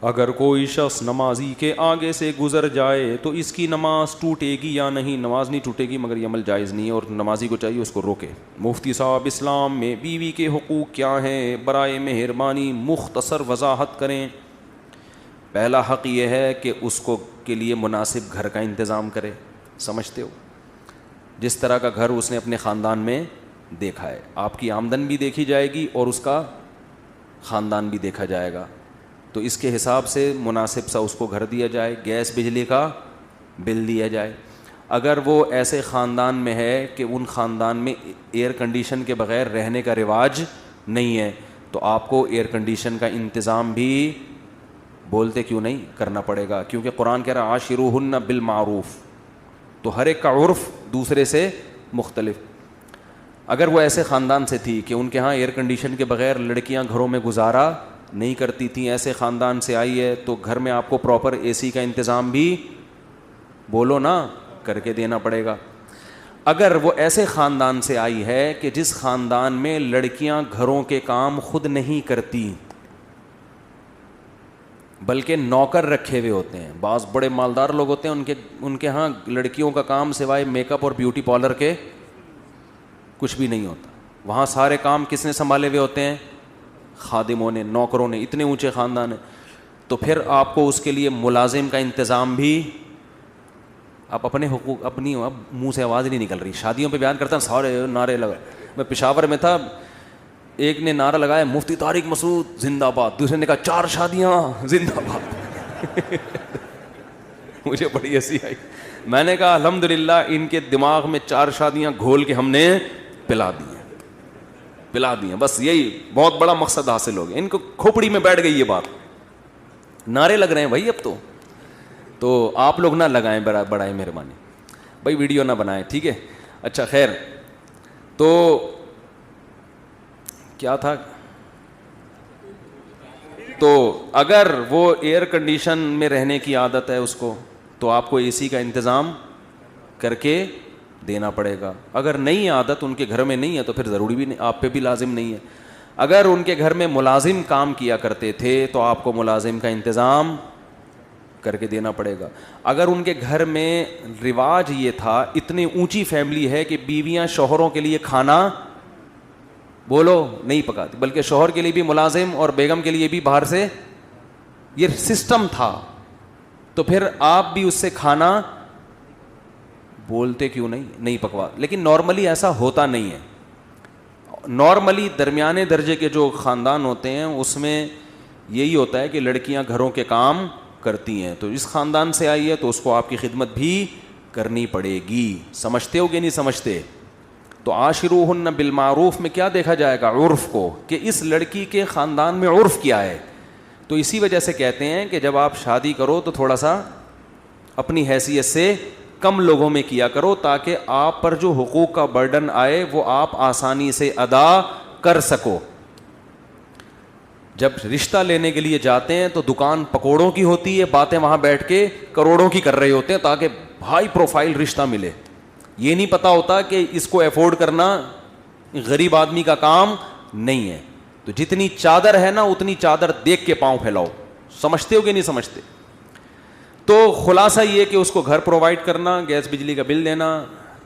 اگر کوئی شخص نمازی کے آگے سے گزر جائے تو اس کی نماز ٹوٹے گی یا نہیں؟ نماز نہیں ٹوٹے گی، مگر یہ عمل جائز نہیں ہے اور نمازی کو چاہیے اس کو روکے۔ مفتی صاحب، اسلام میں بیوی کے حقوق کیا ہیں؟ برائے مہربانی مختصر وضاحت کریں۔ پہلا حق یہ ہے کہ اس کو کے لیے مناسب گھر کا انتظام کرے۔ سمجھتے ہو؟ جس طرح کا گھر اس نے اپنے خاندان میں دیکھا ہے، آپ کی آمدن بھی دیکھی جائے گی اور اس کا خاندان بھی دیکھا جائے گا، تو اس کے حساب سے مناسب سا اس کو گھر دیا جائے، گیس بجلی کا بل دیا جائے۔ اگر وہ ایسے خاندان میں ہے کہ ان خاندان میں ایئر کنڈیشن کے بغیر رہنے کا رواج نہیں ہے، تو آپ کو ایئر کنڈیشن کا انتظام بھی بولتے کیوں نہیں کرنا پڑے گا، کیونکہ قرآن کہہ رہا عاشروہن بالمعروف، تو ہر ایک کا عرف دوسرے سے مختلف۔ اگر وہ ایسے خاندان سے تھی کہ ان کے ہاں ایئر کنڈیشن کے بغیر لڑکیاں گھروں میں گزارا نہیں کرتی تھیں، ایسے خاندان سے آئی ہے، تو گھر میں آپ کو پراپر اے سی کا انتظام بھی بولو نا کر کے دینا پڑے گا۔ اگر وہ ایسے خاندان سے آئی ہے کہ جس خاندان میں لڑکیاں گھروں کے کام خود نہیں کرتی بلکہ نوکر رکھے ہوئے ہوتے ہیں، بعض بڑے مالدار لوگ ہوتے ہیں ان کے ہاں لڑکیوں کا کام سوائے میک اپ اور بیوٹی پارلر کے کچھ بھی نہیں ہوتا، وہاں سارے کام کس نے سنبھالے ہوئے ہوتے ہیں؟ خادموں نے، نوکروں نے، اتنے اونچے خاندان ہیں۔ تو پھر آپ کو اس کے لیے ملازم کا انتظام بھی، آپ اپنے حقوق اپنی، اب منہ سے آواز نہیں نکل رہی، شادیوں پہ بیان کرتا ہوں سارے نعرے لگا۔ میں پشاور میں تھا، ایک نے نعرہ لگایا مفتی طارق مسعود زندہ باد، دوسرے نے کہا 4 شادیاں زندہ باد۔ مجھے بڑی ہنسی آئی، میں نے کہا الحمدللہ ان کے دماغ میں 4 شادیاں گھول کے ہم نے پلا دی ہیں، بس یہی بہت بڑا مقصد حاصل ہو گیا، ان کو کھوپڑی میں بیٹھ گئی یہ بات۔ نعرے لگ رہے ہیں بھائی اب تو آپ لوگ نہ لگائیں برائے مہربانی، بھائی ویڈیو نہ بنائیں، ٹھیک ہے؟ اچھا خیر، تو کیا تھا؟ تو اگر وہ ایئر کنڈیشن میں رہنے کی عادت ہے اس کو، تو آپ کو اے سی کا انتظام کر کے دینا پڑے گا۔ اگر نہیں عادت ان کے گھر میں نہیں ہے تو پھر ضروری بھی نہیں، آپ پہ بھی لازم نہیں ہے۔ اگر ان کے گھر میں ملازم کام کیا کرتے تھے تو آپ کو ملازم کا انتظام کر کے دینا پڑے گا۔ اگر ان کے گھر میں رواج یہ تھا، اتنی اونچی فیملی ہے کہ بیویاں شوہروں کے لیے کھانا بولو نہیں پکاتی، بلکہ شوہر کے لیے بھی ملازم اور بیگم کے لیے بھی باہر سے، یہ سسٹم تھا، تو پھر آپ بھی اس سے کھانا بولتے کیوں نہیں پکوا۔ لیکن نارملی ایسا ہوتا نہیں ہے، نارملی درمیانے درجے کے جو خاندان ہوتے ہیں اس میں یہی ہوتا ہے کہ لڑکیاں گھروں کے کام کرتی ہیں، تو اس خاندان سے آئی ہے تو اس کو آپ کی خدمت بھی کرنی پڑے گی۔ سمجھتے ہو کہ نہیں سمجھتے؟ تو عاشروہن بالمعروف میں کیا دیکھا جائے گا؟ عرف کو، کہ اس لڑکی کے خاندان میں عرف کیا ہے۔ تو اسی وجہ سے کہتے ہیں کہ جب آپ شادی کرو تو تھوڑا سا اپنی حیثیت سے کم لوگوں میں کیا کرو، تاکہ آپ پر جو حقوق کا برڈن آئے وہ آپ آسانی سے ادا کر سکو۔ جب رشتہ لینے کے لیے جاتے ہیں تو دکان پکوڑوں کی ہوتی ہے، باتیں وہاں بیٹھ کے کروڑوں کی کر رہے ہوتے ہیں تاکہ ہائی پروفائل رشتہ ملے۔ یہ نہیں پتا ہوتا کہ اس کو افورڈ کرنا غریب آدمی کا کام نہیں ہے۔ تو جتنی چادر ہے نا اتنی چادر دیکھ کے پاؤں پھیلاؤ۔ سمجھتے ہو کہ نہیں سمجھتے؟ تو خلاصہ یہ کہ اس کو گھر پرووائڈ کرنا، گیس بجلی کا بل دینا،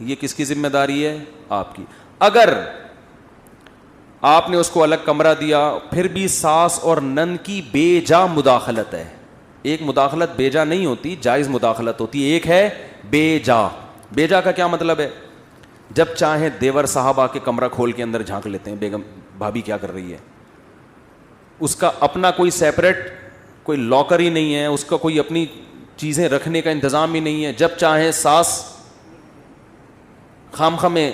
یہ کس کی ذمہ داری ہے؟ آپ کی۔ اگر آپ نے اس کو الگ کمرہ دیا پھر بھی ساس اور نند کی بے جا مداخلت ہے، ایک مداخلت بے جا نہیں ہوتی، جائز مداخلت ہوتی ہے، ایک ہے بے جا۔ بے جا کا کیا مطلب ہے؟ جب چاہیں دیور صاحب آ کے کمرہ کھول کے اندر جھانک لیتے ہیں، بیگم بھابھی کیا کر رہی ہے، اس کا اپنا کوئی سیپریٹ کوئی لاکر ہی نہیں ہے، اس کا کوئی اپنی چیزیں رکھنے کا انتظام ہی نہیں ہے۔ جب چاہیں ساس خام میں،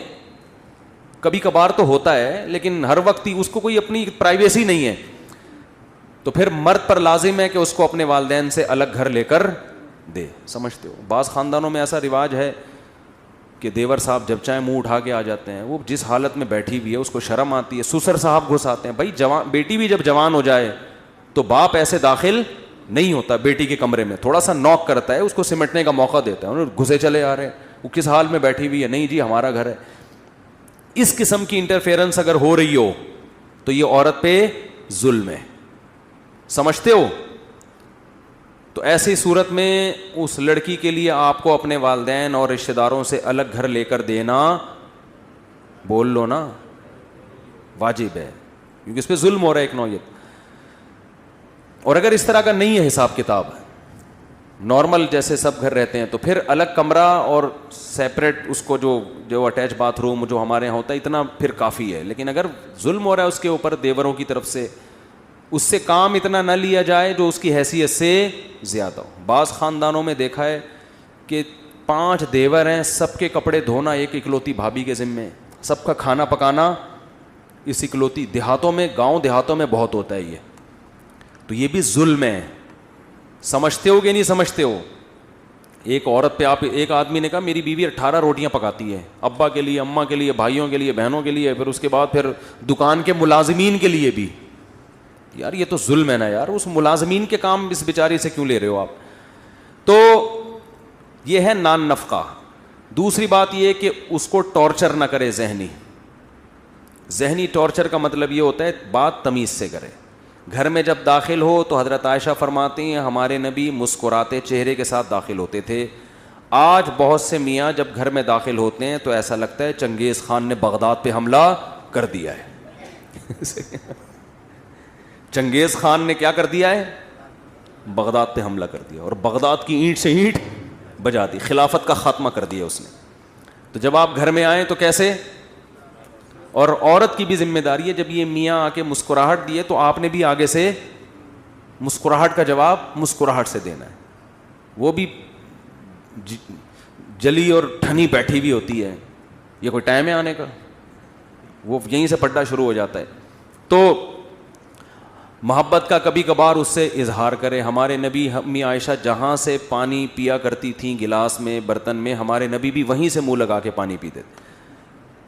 کبھی کبھار تو ہوتا ہے لیکن ہر وقت ہی اس کو کوئی اپنی پرائیویسی نہیں ہے، تو پھر مرد پر لازم ہے کہ اس کو اپنے والدین سے الگ گھر لے کر دے۔ سمجھتے ہو؟ بعض خاندانوں میں ایسا رواج ہے کہ دیور صاحب جب چاہیں منہ اٹھا کے آ جاتے ہیں، وہ جس حالت میں بیٹھی ہوئی ہے اس کو شرم آتی ہے، سسر صاحب گھس آتے ہیں۔ بھائی جوان بیٹی بھی جب جوان ہو جائے تو باپ ایسے داخل نہیں ہوتا بیٹی کے کمرے میں، تھوڑا سا نوک کرتا ہے، اس کو سمٹنے کا موقع دیتا ہے، انہوں گھسے چلے آ رہے ہیں، وہ کس حال میں بیٹھی ہوئی ہے، نہیں جی ہمارا گھر ہے۔ اس قسم کی انٹرفیئرنس اگر ہو رہی ہو تو یہ عورت پہ ظلم ہے۔ سمجھتے ہو؟ تو ایسی صورت میں اس لڑکی کے لیے آپ کو اپنے والدین اور رشتہ داروں سے الگ گھر لے کر دینا، بول لو نا، واجب ہے، کیونکہ اس پہ ظلم ہو رہا ہے ایک نوعیت. اور اگر اس طرح کا نہیں ہے حساب کتاب، نارمل جیسے سب گھر رہتے ہیں، تو پھر الگ کمرہ اور سیپریٹ اس کو جو اٹیچ باتھ روم جو ہمارے یہاں ہوتا ہے اتنا پھر کافی ہے. لیکن اگر ظلم ہو رہا ہے اس کے اوپر دیوروں کی طرف سے، اس سے کام اتنا نہ لیا جائے جو اس کی حیثیت سے زیادہ ہو. بعض خاندانوں میں دیکھا ہے کہ 5 دیور ہیں، سب کے کپڑے دھونا ایک اکلوتی بھابھی کے ذمے، سب کا کھانا پکانا اس اکلوتی. دیہاتوں میں، گاؤں دیہاتوں میں بہت ہوتا ہے یہ. تو یہ بھی ظلم ہے. سمجھتے ہو کہ نہیں سمجھتے ہو؟ ایک عورت پہ ایک آدمی نے کہا میری بیوی 18 روٹیاں پکاتی ہے، ابا کے لیے، اماں کے لیے، بھائیوں کے لیے، بہنوں کے لیے، پھر اس کے بعد پھر دکان کے ملازمین کے لیے بھی. یار یہ تو ظلم ہے نا یار، اس ملازمین کے کام اس بیچاری سے کیوں لے رہے ہو آپ؟ تو یہ ہے نان نفقہ. دوسری بات یہ کہ اس کو ٹارچر نہ کرے ذہنی ٹارچر کا مطلب یہ ہوتا ہے بات تمیز سے کرے. گھر میں جب داخل ہو تو حضرت عائشہ فرماتی ہیں ہمارے نبی مسکراتے چہرے کے ساتھ داخل ہوتے تھے. آج بہت سے میاں جب گھر میں داخل ہوتے ہیں تو ایسا لگتا ہے چنگیز خان نے بغداد پہ حملہ کر دیا ہے. چنگیز خان نے کیا کر دیا ہے؟ بغداد پہ حملہ کر دیا، اور بغداد کی اینٹ سے اینٹ بجا دی، خلافت کا خاتمہ کر دیا اس نے. تو جب آپ گھر میں آئیں تو کیسے؟ اور عورت کی بھی ذمہ داری ہے، جب یہ میاں آ کے مسکراہٹ دیے تو آپ نے بھی آگے سے مسکراہٹ کا جواب مسکراہٹ سے دینا ہے. وہ بھی جلی اور ٹھنی بیٹھی بھی ہوتی ہے، یہ کوئی ٹائم ہے آنے کا؟ وہ یہیں سے پڈا شروع ہو جاتا ہے. تو محبت کا کبھی کبھار اس سے اظہار کرے. ہمارے نبی امی عائشہ جہاں سے پانی پیا کرتی تھیں گلاس میں، برتن میں، ہمارے نبی بھی وہیں سے منہ لگا کے پانی پیتے تھے.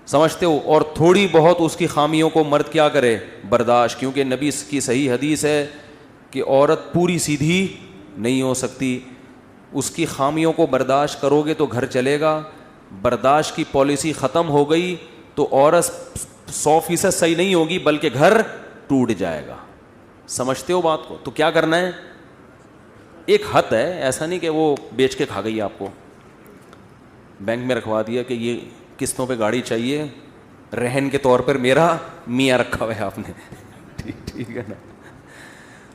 سمجھتے ہو؟ اور تھوڑی بہت اس کی خامیوں کو مرد کیا کرے؟ برداشت. کیونکہ نبی کی صحیح حدیث ہے کہ عورت پوری سیدھی نہیں ہو سکتی، اس کی خامیوں کو برداشت کرو گے تو گھر چلے گا. برداشت کی پالیسی ختم ہو گئی تو عورت 100% صحیح نہیں ہوگی بلکہ گھر ٹوٹ جائے گا. سمجھتے ہو بات کو؟ تو کیا کرنا ہے؟ ایک حد ہے، ایسا نہیں کہ وہ بیچ کے کھا گئی آپ کو، بینک میں رکھوا دیا کہ یہ قسطوں پہ گاڑی چاہیے، رہن کے طور پر میرا میاں رکھا ہوا ہے آپ نے. ٹھیک ہے نا؟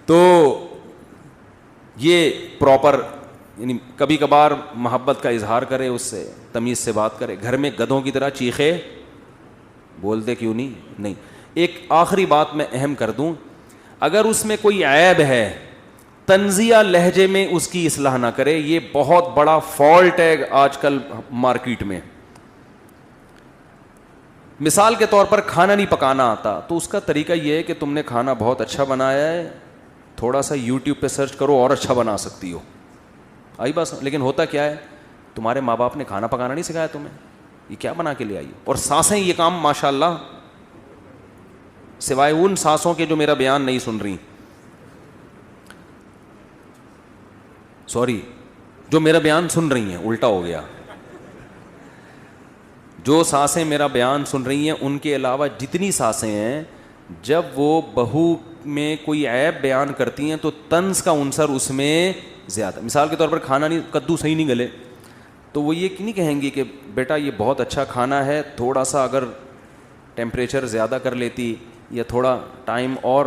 تو یہ پراپر، یعنی کبھی کبھار محبت کا اظہار کرے، اس سے تمیز سے بات کرے. گھر میں گدھوں کی طرح چیخے بولتے کیوں نہیں. ایک آخری بات میں اہم کر دوں، اگر اس میں کوئی عیب ہے تنزیہ لہجے میں اس کی اصلاح نہ کرے. یہ بہت بڑا فالٹ ہے آج کل مارکیٹ میں. مثال کے طور پر کھانا نہیں پکانا آتا تو اس کا طریقہ یہ ہے کہ تم نے کھانا بہت اچھا بنایا ہے، تھوڑا سا یوٹیوب پہ سرچ کرو اور اچھا بنا سکتی ہو. آئی بس. لیکن ہوتا کیا ہے، تمہارے ماں باپ نے کھانا پکانا نہیں سکھایا تمہیں، یہ کیا بنا کے لے آئی. اور سانسیں یہ کام ماشاء اللہ، سوائے ان سانسوں کے جو میرا بیان نہیں سن رہی، سوری، جو میرا بیان سن رہی ہیں، الٹا ہو گیا، جو سانسیں میرا بیان سن رہی ہیں ان کے علاوہ جتنی سانسیں ہیں، جب وہ بہو میں کوئی عیب بیان کرتی ہیں تو طنز کا عنصر اس میں زیادہ. مثال کے طور پر کھانا نہیں، کدو صحیح نہیں گلے تو وہ یہ نہیں کہیں گی کہ بیٹا یہ بہت اچھا کھانا ہے، تھوڑا سا اگر ٹیمپریچر زیادہ کر لیتی یا تھوڑا ٹائم اور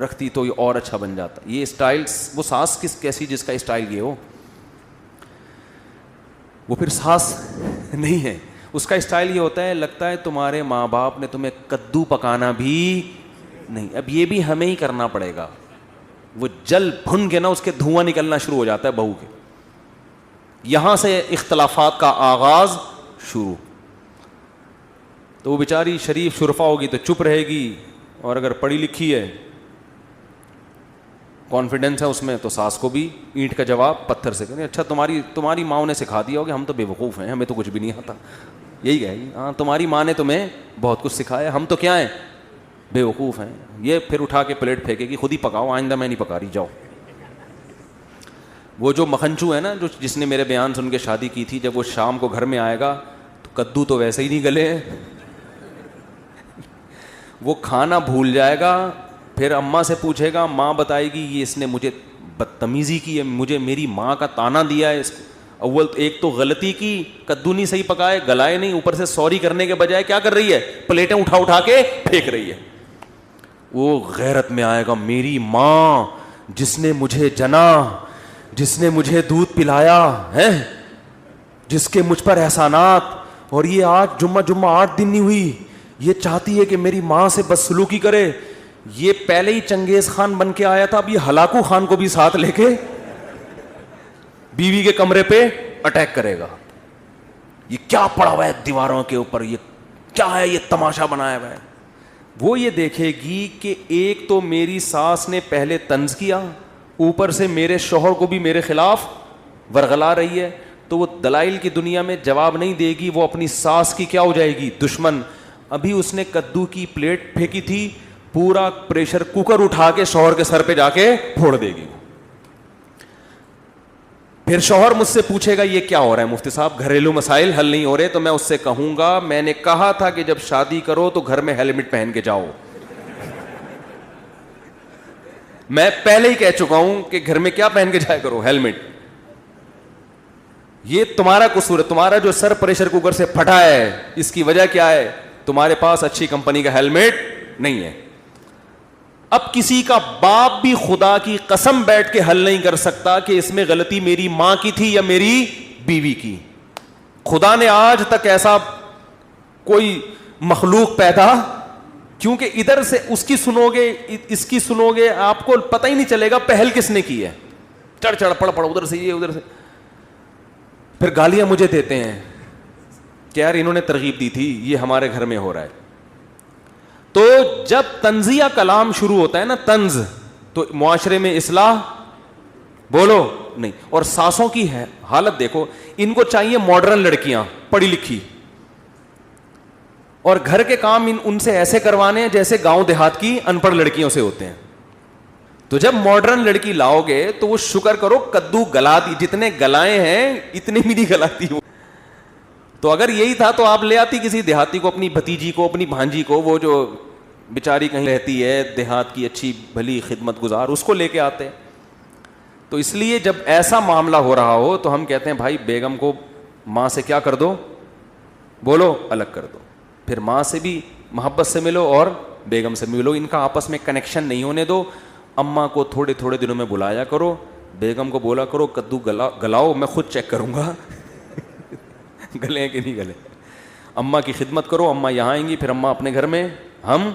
رکھتی تو یہ اور اچھا بن جاتا. یہ اسٹائل، وہ ساس کیسی جس کا اسٹائل یہ ہو، وہ پھر ساس نہیں ہے. اس کا اسٹائل یہ ہوتا ہے لگتا ہے تمہارے ماں باپ نے تمہیں کدو پکانا بھی نہیں، اب یہ بھی ہمیں ہی کرنا پڑے گا. وہ جل بھن کے نا اس کے دھواں نکلنا شروع ہو جاتا ہے بہو کے. یہاں سے اختلافات کا آغاز شروع. تو وہ بیچاری شریف شرفا ہوگی تو چپ رہے گی، اور اگر پڑھی لکھی ہے، کانفیڈنس ہے اس میں، تو ساس کو بھی اینٹ کا جواب پتھر سے کریں. اچھا تمہاری ماں نے سکھا دیا ہوگا، ہم تو بے وقوف ہیں، ہمیں تو کچھ بھی نہیں آتا. یہی کہے گی، ہاں تمہاری ماں نے تمہیں بہت کچھ سکھایا، ہم تو کیا ہیں، بے وقوف ہیں. یہ پھر اٹھا کے پلیٹ پھینکے گی، خود ہی پکاؤ، آئندہ میں نہیں پکا رہی، جاؤ. وہ جو مکھنچو ہے نا، جس نے میرے بیان سن کے شادی کی تھی، جب وہ شام کو گھر میں آئے گا تو کدو تو ویسے ہی نہیں گلے ہیں، وہ کھانا بھول جائے گا پھر اماں سے پوچھے گا, ماں بتائے گی یہ اس نے مجھے بدتمیزی کی ہے, مجھے میری ماں کا تانا دیا ہے. اس کو اول ایک تو غلطی کی, کدو نہیں صحیح پکائے, گلائے نہیں, اوپر سے سوری کرنے کے بجائے کیا کر رہی ہے, پلیٹیں اٹھا اٹھا کے پھینک رہی ہے. وہ غیرت میں آئے گا, میری ماں جس نے مجھے جنا, جس نے مجھے دودھ پلایا ہے, جس کے مجھ پر احسانات, اور یہ آج جمعہ 8 دن نہیں ہوئی, یہ چاہتی ہے کہ میری ماں سے بدسلوکی کرے. یہ پہلے ہی چنگیز خان بن کے آیا تھا, اب یہ ہلاکو خان کو بھی ساتھ لے کے بیوی کے کمرے پہ اٹیک کرے گا. یہ کیا پڑا ہوا ہے دیواروں کے اوپر, یہ کیا ہے, یہ تماشا بنایا ہوا ہے. وہ یہ دیکھے گی کہ ایک تو میری ساس نے پہلے طنز کیا, اوپر سے میرے شوہر کو بھی میرے خلاف ورغلا رہی ہے. تو وہ دلائل کی دنیا میں جواب نہیں دے گی, وہ اپنی ساس کی کیا ہو جائے گی, دشمن. ابھی اس نے کدو کی پلیٹ پھینکی تھی, پورا پریشر کوکر اٹھا کے شوہر کے سر پہ جا کے پھوڑ دے گی. پھر شوہر مجھ سے پوچھے گا یہ کیا ہو رہا ہے مفتی صاحب, گھریلو مسائل حل نہیں ہو رہے. تو میں اس سے کہوں گا میں نے کہا تھا کہ جب شادی کرو تو گھر میں ہیلمٹ پہن کے جاؤ. میں پہلے ہی کہہ چکا ہوں کہ گھر میں کیا پہن کے جایا کرو, ہیلمٹ. یہ تمہارا قصور ہے, تمہارا جو سر پریشر کوکر سے پھٹا ہے اس کی وجہ کیا ہے, تمہارے پاس اچھی کمپنی کا ہیلمٹ نہیں ہے. اب کسی کا باپ بھی خدا کی قسم بیٹھ کے حل نہیں کر سکتا کہ اس میں غلطی میری ماں کی تھی یا میری بیوی کی. خدا نے آج تک ایسا کوئی مخلوق پیدا, کیونکہ ادھر سے اس کی سنو گے اس کی سنو گے, آپ کو پتہ ہی نہیں چلے گا پہل کس نے کی ہے. چڑھ چڑھ پڑ پڑ, ادھر سے یہ ادھر سے. پھر گالیاں مجھے دیتے ہیں کہ یار انہوں نے ترغیب دی تھی, یہ ہمارے گھر میں ہو رہا ہے. تو جب طنزیہ کلام شروع ہوتا ہے نا, طنز, تو معاشرے میں اصلاح بولو نہیں. اور ساسوں کی ہے حالت دیکھو, ان کو چاہیے ماڈرن لڑکیاں پڑھی لکھی, اور گھر کے کام ان سے ایسے کروانے ہیں جیسے گاؤں دیہات کی ان پڑھ لڑکیوں سے ہوتے ہیں. تو جب ماڈرن لڑکی لاؤ گے تو وہ شکر کرو کدو گلا دی, جتنے گلائے ہیں اتنے بھی نہیں گلاتی ہوں. تو اگر یہی تھا تو آپ لے آتی کسی دیہاتی کو, اپنی بھتیجی کو, اپنی بھانجی کو, وہ جو بیچاری کہیں رہتی ہے دیہات کی اچھی بھلی خدمت گزار, اس کو لے کے آتے. تو اس لیے جب ایسا معاملہ ہو رہا ہو تو ہم کہتے ہیں بھائی بیگم کو ماں سے کیا کر دو, بولو الگ کر دو. پھر ماں سے بھی محبت سے ملو اور بیگم سے ملو, ان کا آپس میں کنیکشن نہیں ہونے دو. اماں کو تھوڑے تھوڑے دنوں میں بلایا کرو, بیگم کو بولا کرو کدو گلاؤ, میں خود چیک کروں گا گلے کہ نہیں گلے. اماں کی خدمت کرو, اماں یہاں آئیں گی, پھر اماں اپنے گھر میں, ہم